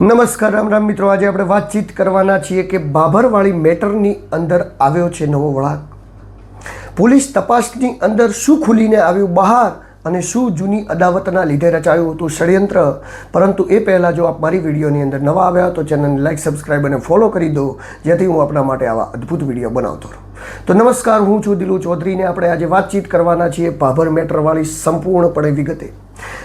નમસ્કાર રામ રામ મિત્રો, આજે આપણે વાતચીત કરવાના છીએ કે બાભરવાળી મેટરની અંદર આવ્યો છે નવો વળાંક. પોલીસ તપાસની અંદર શું ખુલીને આવ્યું બહાર અને શું જૂની અદાવતના લીધે રચાયું હતું ષડયંત્ર. પરંતુ એ પહેલાં જો આપ મારી વિડીયોની અંદર નવા આવ્યા તો ચેનલને લાઇક, સબસ્ક્રાઈબ અને ફોલો કરી દો, જેથી હું આપણા માટે આવા અદ્ભુત વિડીયો બનાવતો રહું. તો નમસ્કાર, હું છું દિલુ ચૌધરીને આપણે આજે વાતચીત કરવાના છીએ બાભર મેટરવાળી સંપૂર્ણપણે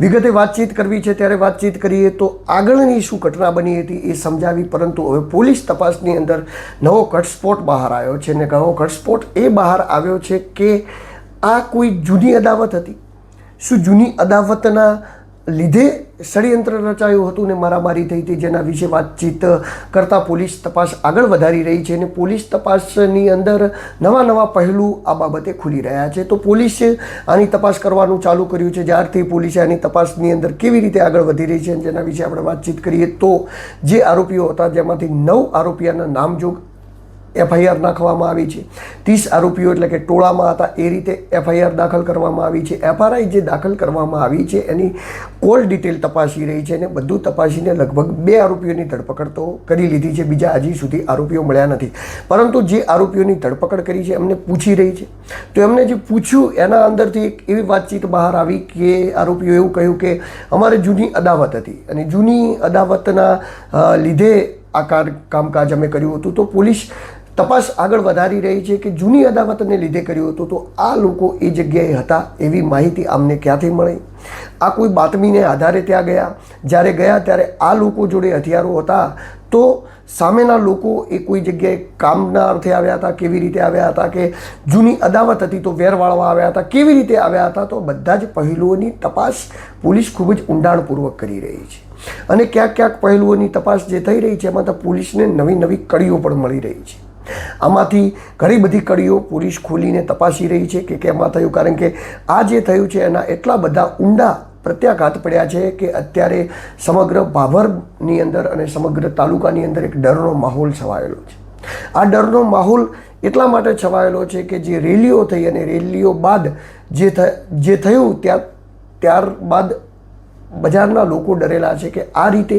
વિગતે વાતચીત કરવી છે. ત્યારે વાતચીત કરીએ તો આગળની શું ઘટના બની હતી એ સમજાવી, પરંતુ હવે પોલીસ તપાસની અંદર નવો ઘટસ્ફોટ બહાર આવ્યો છે. ને નવો ઘટસ્ફોટ એ બહાર આવ્યો છે કે આ કોઈ જૂની અદાવત હતી. શું જૂની અદાવતના લીધે ષડયંત્ર રચાયું હતું ને મારામારી થઈ હતી, જેના વિશે વાતચીત કરતાં પોલીસ તપાસ આગળ વધારી રહી છે. અને પોલીસ તપાસની અંદર નવા પહેલું આ બાબતે ખુલી રહ્યા છે. તો પોલીસે આની તપાસ કરવાનું ચાલુ કર્યું છે. જ્યારથી પોલીસે આની તપાસની અંદર કેવી રીતે આગળ વધી રહી છે જેના વિશે આપણે વાતચીત કરીએ તો જે આરોપીઓ હતા જેમાંથી 9 આરોપીઓના નામજોગ એફઆઈઆર નાખવામાં આવી છે. 30 આરોપીઓ એટલે કે ટોળામાં હતા એ રીતે એફઆઈઆર દાખલ કરવામાં આવી છે. એફઆરઆઈ જે દાખલ કરવામાં આવી છે એની કોલ ડિટેલ તપાસી રહી છે અને બધું તપાસીને લગભગ 2 આરોપીઓની ધરપકડ તો કરી લીધી છે. બીજા હજી સુધી આરોપીઓ મળ્યા નથી. પરંતુ જે આરોપીઓની ધરપકડ કરી છે એમને પૂછી રહી છે. તો એમને જે પૂછ્યું એના અંદરથી એક એવી વાતચીત બહાર આવી કે આરોપીઓ એવું કહ્યું કે અમારે જૂની અદાવત હતી અને જૂની અદાવતના લીધે આ કામકાજ અમે કર્યું હતું. તો પોલીસ તપાસ આગળ વધારી રહી છે કે જૂની અદાવતને લીધે કર્યું હતું. તો આ લોકો એ જગ્યાએ હતા એવી માહિતી અમને ક્યાંથી મળી? આ કોઈ બાતમીને આધારે ત્યાં ગયા? જ્યારે ગયા ત્યારે આ લોકો જોડે હથિયારો હતા તો સામેના લોકો એ કોઈ જગ્યાએ કામના અર્થે આવ્યા હતા? કેવી રીતે આવ્યા હતા? કે જૂની અદાવત હતી તો વેર વાળવા આવ્યા હતા? કેવી રીતે આવ્યા હતા? તો બધા જ પહેલુઓની તપાસ પોલીસ ખૂબ જ ઊંડાણપૂર્વક કરી રહી છે. અને ક્યાંક પહેલુઓની તપાસ જે થઈ રહી છે એમાં તો પોલીસને નવી કડીઓ પણ મળી રહી છે. આમાંથી ઘણી બધી કડીઓ પોલીસ ખોલીને તપાસી રહી છે કે કેમાં થયું. કારણ કે આ જે થયું છે એના એટલા બધા ઊંડા પ્રત્યાઘાત પડ્યા છે કે અત્યારે સમગ્ર બાભરની અંદર અને સમગ્ર તાલુકાની અંદર એક ડરનો માહોલ છવાયેલો છે. આ ડરનો માહોલ એટલા માટે છવાયેલો છે કે જે રેલીઓ થઈ અને રેલીઓ બાદ જે થયું ત્યારબાદ બજારના લોકો ડરેલા છે કે આ રીતે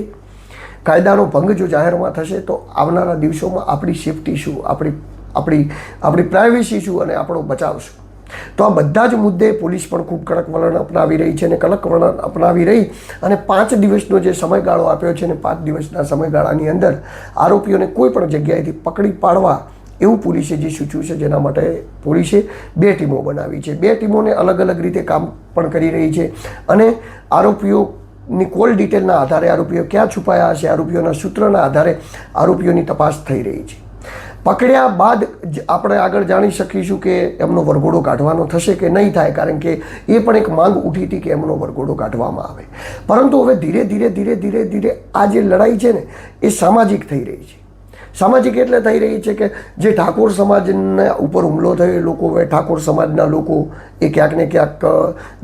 કાયદાનો ભંગ જો જાહેરમાં થશે તો આવનારા દિવસોમાં આપણી સેફટી શું, આપણી પ્રાઇવેસી શું અને આપણો બચાવ શું. તો આ બધા જ મુદ્દે પોલીસ પણ ખૂબ કડક વલણ અપનાવી રહી છે. અને કડક વલણ અપનાવી રહી અને 5 દિવસનો જે સમયગાળો આપ્યો છે અને 5 દિવસના સમયગાળાની અંદર આરોપીઓને કોઈ પણ જગ્યાએથી પકડી પાડવા એવું પોલીસે જે સૂચવ્યું છે. જેના માટે પોલીસે 2 ટીમો બનાવી છે. 2 ટીમોને અલગ રીતે કામ પણ કરી રહી છે. અને આરોપીઓની કોલ ડિટેલના આધારે આરોપીઓ ક્યાં છુપાયા હશે, આરોપીઓના સૂત્રના આધારે આરોપીઓની તપાસ થઈ રહી છે. પકડ્યા બાદ આપણે આગળ જાણી શકીશું કે એમનો વરઘોડો કાઢવાનો થશે કે નહીં થાય. કારણ કે એ પણ એક માંગ ઉઠી હતી કે એમનો વરઘોડો કાઢવામાં આવે. પરંતુ હવે ધીરે આ જે લડાઈ છે ને એ સામાજિક થઈ રહી છે. સામાજિક એટલે થઈ રહી છે કે જે ઠાકોર સમાજના ઉપર હુમલો થયો એ લોકો હવે ઠાકોર સમાજના લોકો એ ક્યાંક ને ક્યાંક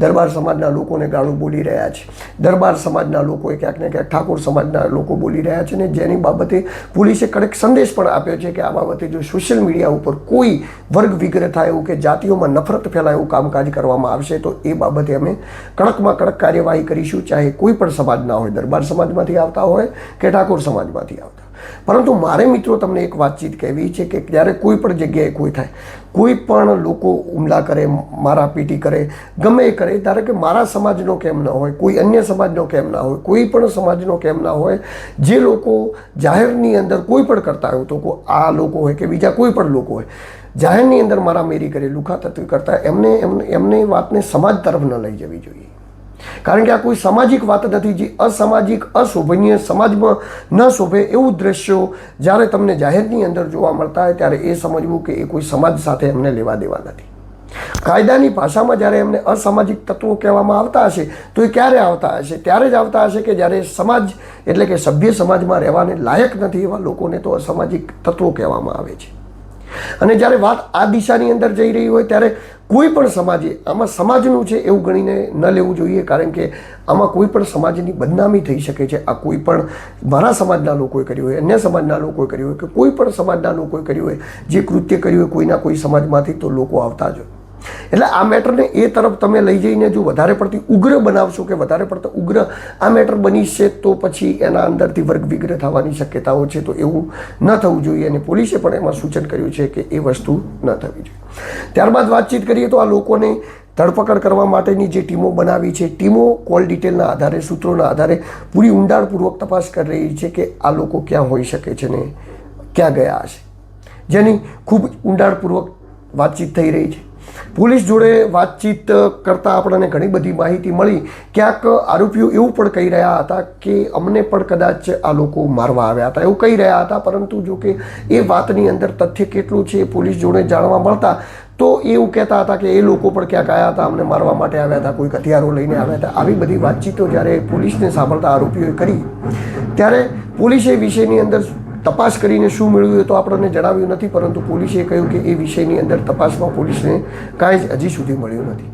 દરબાર સમાજના લોકોને ગાળું બોલી રહ્યા છે. દરબાર સમાજના લોકો એ ક્યાંક ને ક્યાંક ઠાકોર સમાજના લોકો બોલી રહ્યા છે. ને જેની બાબતે પોલીસે કડક સંદેશ પણ આપ્યો છે કે આ બાબતે જો સોશિયલ મીડિયા ઉપર કોઈ વર્ગ વિગ્રહ થાય એવું કે જાતિઓમાં નફરત ફેલાય એવું કામકાજ કરવામાં આવશે તો એ બાબતે અમે કડકમાં કડક કાર્યવાહી કરીશું. ચાહે કોઈ પણ સમાજના હોય, દરબાર સમાજમાંથી આવતા હોય કે ઠાકોર સમાજમાંથી આવતા. પરંતુ મારે મિત્રો તમને એક વાતચીત કહેવી છે કે જ્યારે કોઈ પણ જગ્યાએ કોઈ થાય, કોઈ પણ લોકો હુમલા કરે, મારાપીટી કરે, ગમે એ કરે, ધારો કે મારા સમાજનો કેમ ન હોય, કોઈ અન્ય સમાજનો કેમ ના હોય, કોઈ પણ સમાજનો કેમ ના હોય, જે લોકો જાહેરની અંદર કોઈ પણ કરતા હોય, તો આ લોકો હોય કે બીજા કોઈ પણ લોકો હોય, જાહેરની અંદર મારામારી કરે, લુખાતત્વી કરતા એમને વાતને સમાજ તરફ ન લઈ જવી જોઈએ. કારણ કે આ કોઈ સામાજિક વાત નથી. જે અસામાજિક, અશોભનીય, સમાજમાં ન શોભે એવું દ્રશ્યો જ્યારે તમને જાહેરની અંદર જોવા મળતા હોય ત્યારે એ સમજવું કે એ કોઈ સમાજ સાથે એમને લેવા દેવા નથી. કાયદાની ભાષામાં જ્યારે એમને અસામાજિક તત્વો કહેવામાં આવતા હશે તો એ ક્યારે આવતા હશે? ત્યારે જ આવતા હશે કે જ્યારે સમાજ એટલે કે સભ્ય સમાજમાં રહેવાને લાયક નથી એવા લોકોને તો અસામાજિક તત્વો કહેવામાં આવે છે. અને જ્યારે વાત આ દિશાની અંદર જઈ રહી હોય ત્યારે કોઈ પણ સમાજે આમાં સમાજનું છે એવું ગણીને ન લેવું જોઈએ. કારણ કે આમાં કોઈ પણ સમાજની બદનામી થઈ શકે છે. આ કોઈ પણ મારા સમાજના લોકોએ કર્યું હોય, અન્ય સમાજના લોકોએ કર્યું હોય કે કોઈ પણ સમાજના લોકોએ કર્યું હોય, જે કૃત્ય કર્યું હોય કોઈના કોઈ સમાજમાંથી, તો લોકો આવતા જ હોય. એટલે આ મેટરને એ તરફ તમે લઈ જઈને જો વધારે પડતી ઉગ્ર બનાવશો કે વધારે પડતા ઉગ્ર આ મેટર બની છે તો પછી એના અંદરથી વર્ગ વિગ્રહ થવાની શક્યતાઓ છે. તો એવું ન થવું જોઈએ અને પોલીસે પણ એમાં સૂચન કર્યું છે કે એ વસ્તુ ન થવી જોઈએ. ત્યારબાદ વાતચીત કરીએ તો આ લોકોને ધરપકડ કરવા માટેની જે ટીમો બનાવી છે, ટીમો કોલ ડિટેલના આધારે, સૂત્રોના આધારે પૂરી ઊંડાણપૂર્વક તપાસ કરી રહી છે કે આ લોકો ક્યાં હોઈ શકે છે ને ક્યાં ગયા હશે, જેની ખૂબ ઊંડાણપૂર્વક વાતચીત થઈ રહી છે. પોલીસ જોડે વાતચીત કરતાં આપણને ઘણી બધી માહિતી મળી. ક્યાંક આરોપીઓ એવું પણ કહી રહ્યા હતા કે અમને પણ કદાચ આ લોકો મારવા આવ્યા હતા એવું કહી રહ્યા હતા, પરંતુ જો કે એ વાતની અંદર તથ્ય કેટલું છે એ પોલીસ જોડે જાણવા મળતા તો એવું કહેતા હતા કે એ લોકો પણ ક્યાંક આવ્યા હતા, અમને મારવા માટે આવ્યા હતા, કોઈક હથિયારો લઈને આવ્યા હતા. આવી બધી વાતચીતો જ્યારે પોલીસને સાંભળતા આરોપીઓએ કરી ત્યારે પોલીસે વિષયની અંદર તપાસ કરીને શું મેળવ્યું તો આપણને જણાવ્યું નથી, પરંતુ પોલીસે કહ્યું કે એ વિષયની અંદર તપાસમાં પોલીસને કાંઈ જ હજી સુધી મળ્યું નથી.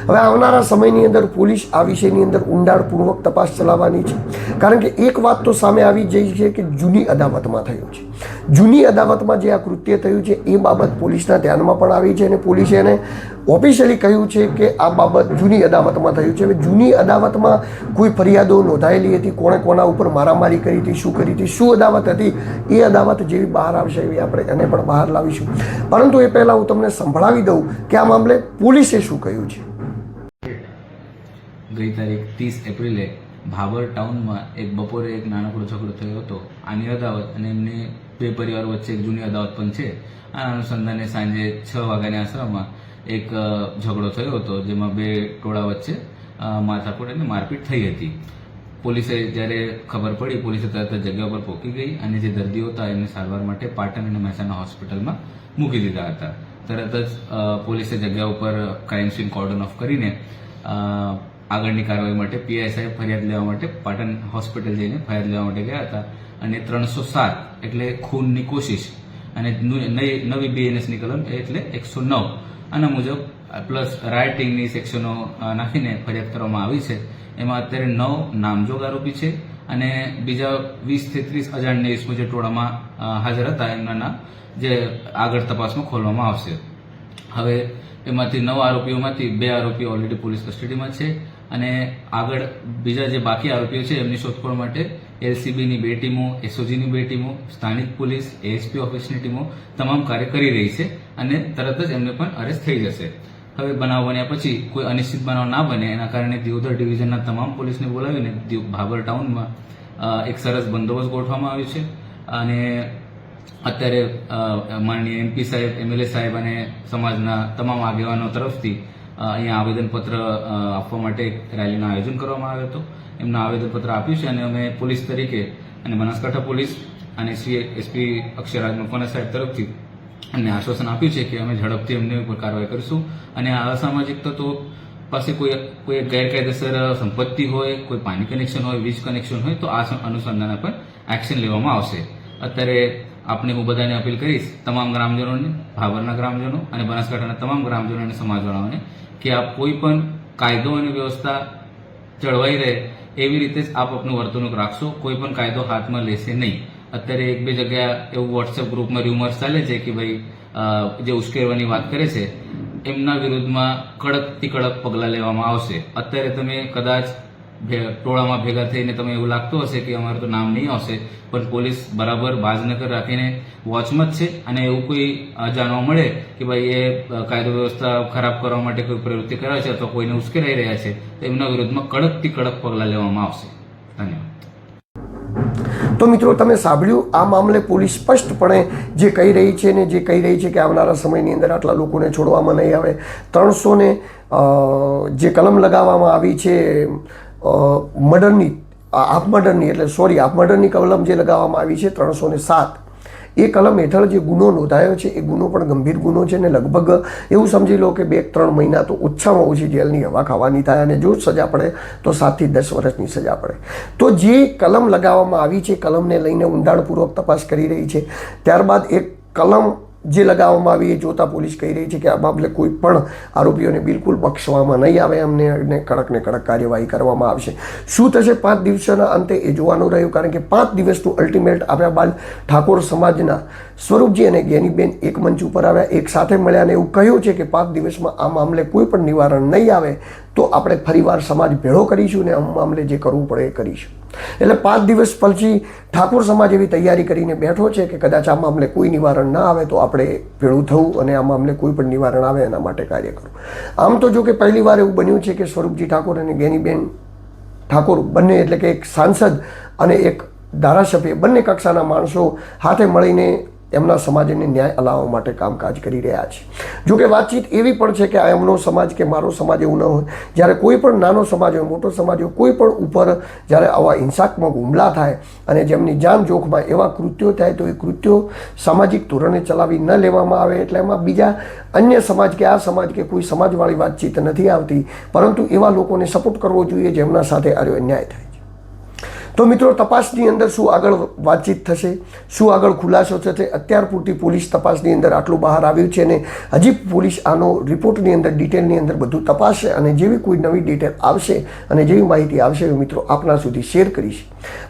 હવે આવનારા સમયની અંદર પોલીસ આ વિષયની અંદર ઊંડાણપૂર્વક તપાસ ચલાવવાની છે. કારણ કે એક વાત તો સામે આવી જઈ છે કે જૂની અદાવતમાં થયું છે. જૂની અદાવતમાં જે આ કૃત્ય થયું છે એ બાબત પોલીસના ધ્યાનમાં પણ આવી છે અને પોલીસે એને ઓફિશિયલી કહ્યું છે કે આ બાબત જૂની અદાવતમાં થયું છે. હવે જૂની અદાવતમાં કોઈ ફરિયાદો નોંધાયેલી હતી, કોણે કોના ઉપર મારામારી કરી હતી, શું કરી હતી, શું અદાવત હતી, એ અદાવત જેવી બહાર આવશે એવી આપણે એને પણ બહાર લાવીશું. પરંતુ એ પહેલાં હું તમને સંભળાવી દઉં કે આ મામલે પોલીસે શું કહ્યું છે. ગઈ તારીખ 30 એપ્રિલે ભાભર ટાઉનમાં બપોરે એક નાનકડો ઝઘડો થયો હતો. આની અદાવત અને એમને બે પરિવારો વચ્ચે એક જૂની અદાવત પણ છે. આ અનુસંધાને સાંજે 6 વાગ્યાની આસપાસમાં એક ઝઘડો થયો હતો, જેમાં બે ટોળા વચ્ચે માથાકૂટ અને મારપીટ થઈ હતી. પોલીસે જ્યારે ખબર પડી, પોલીસે તરત જ જગ્યા પર પહોંચી ગઈ અને જે દર્દીઓ હતા એમને સારવાર માટે પાટણ અને મહેસાણા હોસ્પિટલમાં મૂકી દીધા હતા. તરત જ પોલીસે જગ્યા ઉપર ક્રાઇમ સીન કોર્ડન ઓફ કરીને આગળની કાર્યવાહી માટે પીઆઈ સાહેબ ફરિયાદ લેવા માટે પાટણ હોસ્પિટલ જઈને ફરિયાદ લેવા માટે ગયા હતા અને 307 એટલે ખૂનની કોશિશ અને નવી બીએનએસની કલમ એટલે 109 આના મુજબ પ્લસ રાઇટિંગની સેક્શનો નાખીને ફરિયાદ કરવામાં આવી છે. એમાં અત્યારે 9 નામજોગ આરોપી છે અને બીજા 20 થી 30 અજાણ્યા ઇસમો જે ટોળામાં હાજર હતા એમના નામ જે આગળ તપાસમાં ખોલવામાં આવશે. હવે એમાંથી 9 આરોપીઓમાંથી 2 આરોપીઓ ઓલરેડી પોલીસ કસ્ટડીમાં છે અને આગળ બીજા જે બાકી આરોપીઓ છે એમની શોધખોળ માટે એલસીબીની 2 ટીમો, એસઓજીની 2 ટીમો, સ્થાનિક પોલીસ, એએસપી ઓફિસની ટીમો તમામ કાર્ય કરી રહી છે અને તરત જ એમને પણ અરેસ્ટ થઈ જશે. હવે બનાવ બન્યા પછી કોઈ અનિશ્ચિત બનાવ ના બને એના કારણે દિયોદર ડિવિઝનના તમામ પોલીસને બોલાવીને ભાભર ટાઉનમાં એક સરસ બંદોબસ્ત ગોઠવવામાં આવ્યો છે અને અત્યારે માનનીય એમપી સાહેબ, એમએલએ સાહેબ અને સમાજના તમામ આગેવાનો તરફથી અહીંયા આવેદનપત્ર આપવા માટે એક રેલીનું આયોજન કરવામાં આવ્યું હતું. એમના આવેદનપત્ર આપ્યું છે અને અમે પોલીસ તરીકે અને બનાસકાંઠા પોલીસ અને એસપી અક્ષયરાજ મકવાણા સાહેબ તરફથી એમને આશ્વાસન આપ્યું છે કે અમે ઝડપથી એમની ઉપર કાર્યવાહી કરીશું અને આ અસામાજિક તત્વો પાસે કોઈ ગેરકાયદેસર સંપત્તિ હોય, કોઈ પાણી કનેક્શન હોય, વીજ કનેક્શન હોય તો આ અનુસંધાને પણ એક્શન લેવામાં આવશે. અત્યારે આપણે હું બધાને અપીલ કરીશ, તમામ ગ્રામજનોને, ભાભરના ગ્રામજનો અને બનાસકાંઠાના તમામ ગ્રામજનો અને સમાજવાળાઓને કે આપ કોઈ પણ કાયદો અને વ્યવસ્થા જળવાઈ રહે એવી રીતે જ આપ આપનું વર્તણૂક રાખશો. કોઈ પણ કાયદો હાથમાં લેશે નહીં. અત્યારે એક બે જગ્યા એવું વોટ્સએપ ગ્રુપમાં ર્યુમર્સ ચાલે છે કે ભાઈ જે ઉશ્કેરવાની વાત કરે છે એમના વિરુદ્ધમાં કડકથી કડક પગલાં લેવામાં આવશે. અત્યારે તમે કદાચ ટોળામાં ભેગા થઈને તમે એવું લાગતું હશે કે અમારું તો નામ નહીં આવશે, પણ પોલીસ બરાબર બાજનગર રાખીને વોચમાં જ છે અને એવું કોઈ જાણવા મળે કે ભાઈ એ કાયદો વ્યવસ્થા ખરાબ કરવા માટે કોઈ પ્રવૃત્તિ કરે છે અથવા કોઈને ઉશ્કેરાઈ રહ્યા છે તો એમના વિરુદ્ધમાં કડકથી કડક પગલાં લેવામાં આવશે. ધન્યવાદ. તો મિત્રો, તમે સાંભળ્યું, આ મામલે પોલીસ સ્પષ્ટપણે જે કહી રહી છે ને જે કહી રહી છે કે આવનારા સમયની અંદર આટલા લોકોને છોડવામાં નહીં આવે. 300 જે કલમ લગાવવામાં આવી છે મર્ડરની, હાફ મર્ડરની કલમ જે લગાવવામાં આવી છે 307, એ કલમ હેઠળ જે ગુનો નોંધાયો છે એ ગુનો પણ ગંભીર ગુનો છે ને લગભગ એવું સમજી લો કે 2-3 મહિના તો ઓછામાં ઓછી જેલની હવા ખાવાની થાય અને જો સજા પડે તો 7 થી 10 વર્ષની સજા પડે. તો જે કલમ લગાવવામાં આવી છે કલમને લઈને ઊંડાણપૂર્વક તપાસ કરી રહી છે. ત્યારબાદ એક કલમ જે લગાવવામાં આવી એ જોતા પોલીસ કહી રહી છે કે આ મામલે કોઈ પણ આરોપીઓને બિલકુલ બક્ષવામાં નહીં આવે, અમને કડકને કડક કાર્યવાહી કરવામાં આવશે. શું થશે 5 દિવસના અંતે એ જોવાનું રહ્યું, કારણ કે 5 દિવસનું અલ્ટિમેટ આપ્યા બાદ ઠાકોર સમાજના સ્વરૂપજી અને જ્ઞાનીબેન એક મંચ ઉપર આવ્યા, એક સાથે મળ્યા અને એવું કહ્યું છે કે 5 દિવસમાં આ મામલે કોઈ પણ નિવારણ નહીં આવે તો આપણે ફરીવાર સમાજ ભેળો કરીશું ને આ મામલે જે કરવું પડે એ કરીશું. એટલે 5 દિવસ પછી ઠાકોર સમાજ એવી તૈયારી કરીને બેઠો છે કે કદાચ આ મામલે કોઈ નિવારણ ના આવે તો આપણે ભેળું થવું અને આ મામલે કોઈ પણ નિવારણ આવે એના માટે કાર્ય કરવું. આમ તો જો કે પહેલી વાર એવું બન્યું છે કે સ્વરૂપજી ઠાકોર અને જ્ઞાનીબેન ઠાકોર બંને, એટલે કે એક સાંસદ અને એક ધારાસભ્ય, બંને કક્ષાના માણસો હાથે મળીને એમના સમાજને ન્યાય અલાવવા માટે કામકાજ કરી રહ્યા છે. જો કે વાતચીત એવી પણ છે કે આ એમનો સમાજ કે મારો સમાજ એવું ન હોય. જ્યારે કોઈ પણ નાનો સમાજ હોય, મોટો સમાજ હોય, કોઈ પણ ઉપર જ્યારે આવા હિંસાત્મક હુમલા થાય અને જેમની જાન જોખમાં એવા કૃત્યો થાય તો એ કૃત્યો સામાજિક ધોરણે ચલાવી ન લેવામાં આવે. એટલે એમાં બીજા અન્ય સમાજ કે આ સમાજ કે કોઈ સમાજવાળી વાતચીત નથી આવતી, પરંતુ એવા લોકોને સપોર્ટ કરવો જોઈએ જેમના સાથે આર્યો અન્યાય થાય. તો મિત્રો, તપાસની અંદર શું આગળ વાતચીત થશે, શું આગળ ખુલાસો થશે, અત્યાર પૂરતી પોલીસ તપાસની અંદર આટલું બહાર આવ્યું છે અને હજી પોલીસ આનો રિપોર્ટની અંદર ડિટેલની અંદર બધું તપાસશે અને જેવી કોઈ નવી ડિટેલ આવશે અને જેવી માહિતી આવશે મિત્રો આપના સુધી શેર કરીશ.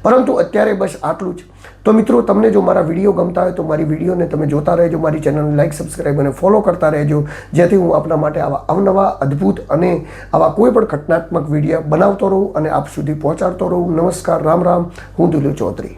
પરંતુ અત્યારે બસ આટલું જ. તો મિત્રો, તમને જો મારા વિડીયો ગમતા હોય તો મારી વિડીયોને તમે જોતા રહેજો, મારી ચેનલને લાઇક, સબસ્ક્રાઈબ અને ફોલો કરતા રહેજો, જેથી હું આપના માટે આવા અવનવા અદ્ભુત અને આવા કોઈ પણ ઘટનાત્મક વિડીયો બનાવતો રહું અને આપ સુધી પહોંચાડતો રહું. નમસ્કાર, રામ રામ. હું દુલ્લુ ચૌધરી.